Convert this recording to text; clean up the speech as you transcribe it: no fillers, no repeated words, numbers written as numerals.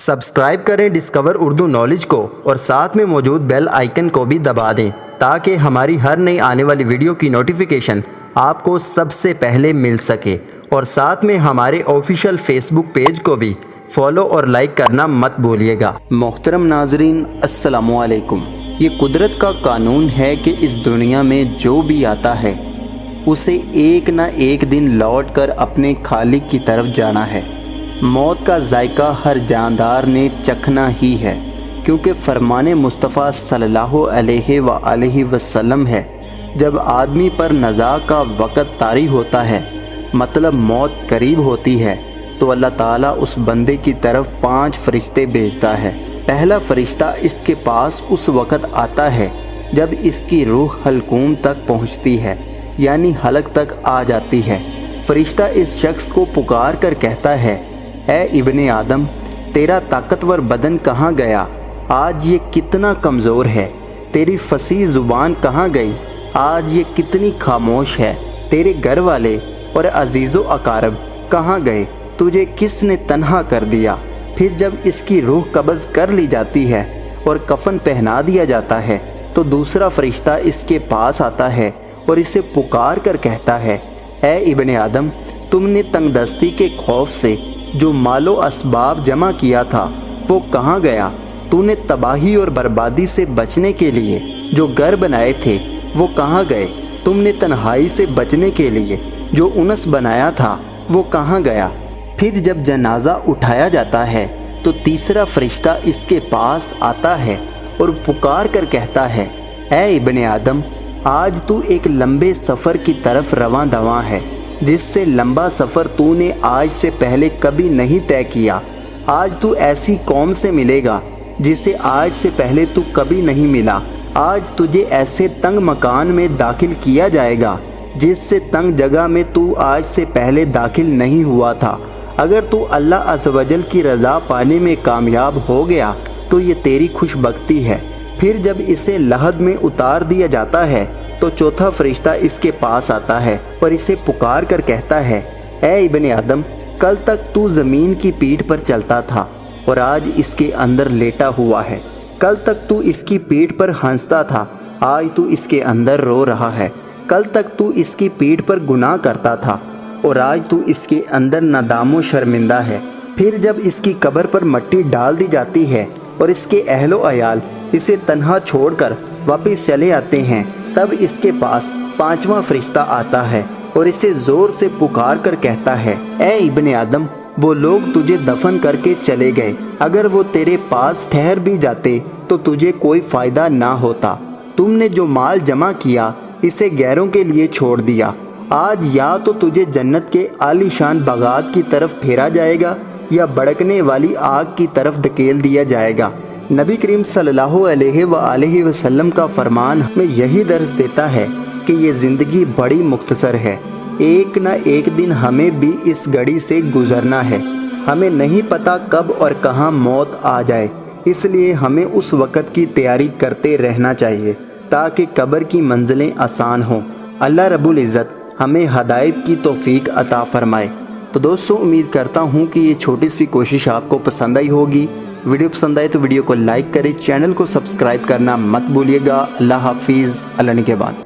Subscribe کریں discover Urdu knowledge کو اور ساتھ میں موجود بیل آئیکن کو بھی دبا دیں تاکہ ہماری ہر نئی آنے والی ویڈیو کی نوٹیفیکیشن آپ کو سب سے پہلے مل سکے، اور ساتھ میں ہمارے آفیشیل فیس بک پیج کو بھی فالو اور لائک کرنا مت بھولیے گا۔ محترم ناظرین، السلام علیکم۔ یہ قدرت کا قانون ہے کہ اس دنیا میں جو بھی آتا ہے اسے ایک نہ ایک دن لوٹ کر اپنے خالق کی طرف جانا ہے۔ موت کا ذائقہ ہر جاندار نے چکھنا ہی ہے، کیونکہ فرمان مصطفیٰ صلی اللہ علیہ وآلہ وسلم ہے، جب آدمی پر نزاع کا وقت طاری ہوتا ہے، مطلب موت قریب ہوتی ہے، تو اللہ تعالیٰ اس بندے کی طرف 5 فرشتے بھیجتا ہے۔ پہلا فرشتہ اس کے پاس اس وقت آتا ہے جب اس کی روح حلقوم تک پہنچتی ہے، یعنی حلق تک آ جاتی ہے۔ فرشتہ اس شخص کو پکار کر کہتا ہے، اے ابن آدم، تیرا طاقتور بدن کہاں گیا؟ آج یہ کتنا کمزور ہے۔ تیری فصیح زبان کہاں گئی؟ آج یہ کتنی خاموش ہے۔ تیرے گھر والے اور عزیز و اقارب کہاں گئے؟ تجھے کس نے تنہا کر دیا؟ پھر جب اس کی روح قبض کر لی جاتی ہے اور کفن پہنا دیا جاتا ہے تو دوسرا فرشتہ اس کے پاس آتا ہے اور اسے پکار کر کہتا ہے، اے ابن آدم، تم نے تنگ دستی کے خوف سے جو مال و اسباب جمع کیا تھا وہ کہاں گیا؟ تو نے تباہی اور بربادی سے بچنے کے لیے جو گھر بنائے تھے وہ کہاں گئے؟ تم نے تنہائی سے بچنے کے لیے جو انس بنایا تھا وہ کہاں گیا؟ پھر جب جنازہ اٹھایا جاتا ہے تو تیسرا فرشتہ اس کے پاس آتا ہے اور پکار کر کہتا ہے، اے ابن آدم، آج تو ایک لمبے سفر کی طرف رواں دواں ہے، جس سے لمبا سفر تو نے آج سے پہلے کبھی نہیں طے کیا۔ آج تو ایسی قوم سے ملے گا جسے آج سے پہلے تو کبھی نہیں ملا۔ آج تجھے ایسے تنگ مکان میں داخل کیا جائے گا جس سے تنگ جگہ میں تو آج سے پہلے داخل نہیں ہوا تھا۔ اگر تو اللہ عز و جل کی رضا پانے میں کامیاب ہو گیا تو یہ تیری خوش بختی ہے۔ پھر جب اسے لحد میں اتار دیا جاتا ہے تو چوتھا فرشتہ اس کے پاس آتا ہے اور اسے پکار کر کہتا ہے، اے ابن آدم، کل تک تو زمین کی پیٹھ پر چلتا تھا اور آج اس کے اندر لیٹا ہوا ہے۔ کل تک تو اس کی پیٹھ پر ہنستا تھا، آج تو اس کے اندر رو رہا ہے۔ کل تک تو اس کی پیٹھ پر گناہ کرتا تھا اور آج تو اس کے اندر ندام و شرمندہ ہے۔ پھر جب اس کی قبر پر مٹی ڈال دی جاتی ہے اور اس کے اہل و عیال اسے تنہا چھوڑ کر واپس چلے آتے ہیں، تب اس کے پاس 5واں فرشتہ آتا ہے اور اسے زور سے پکار کر کہتا ہے، اے ابن آدم، وہ لوگ تجھے دفن کر کے چلے گئے، اگر وہ تیرے پاس ٹھہر بھی جاتے تو تجھے کوئی فائدہ نہ ہوتا۔ تم نے جو مال جمع کیا اسے غیروں کے لیے چھوڑ دیا۔ آج یا تو تجھے جنت کے عالی شان باغات کی طرف پھیرا جائے گا یا بھڑکنے والی آگ کی طرف دھکیل دیا جائے گا۔ نبی کریم صلی اللہ علیہ وآلہ وسلم کا فرمان ہمیں یہی درس دیتا ہے کہ یہ زندگی بڑی مختصر ہے، ایک نہ ایک دن ہمیں بھی اس گھڑی سے گزرنا ہے۔ ہمیں نہیں پتہ کب اور کہاں موت آ جائے، اس لیے ہمیں اس وقت کی تیاری کرتے رہنا چاہیے تاکہ قبر کی منزلیں آسان ہوں۔ اللہ رب العزت ہمیں ہدایت کی توفیق عطا فرمائے۔ تو دوستو، امید کرتا ہوں کہ یہ چھوٹی سی کوشش آپ کو پسند آئی ہوگی۔ ویڈیو پسند آئے تو ویڈیو کو لائک کریں، چینل کو سبسکرائب کرنا مت بھولیے گا۔ اللہ حافظ، اللہ نگہبان۔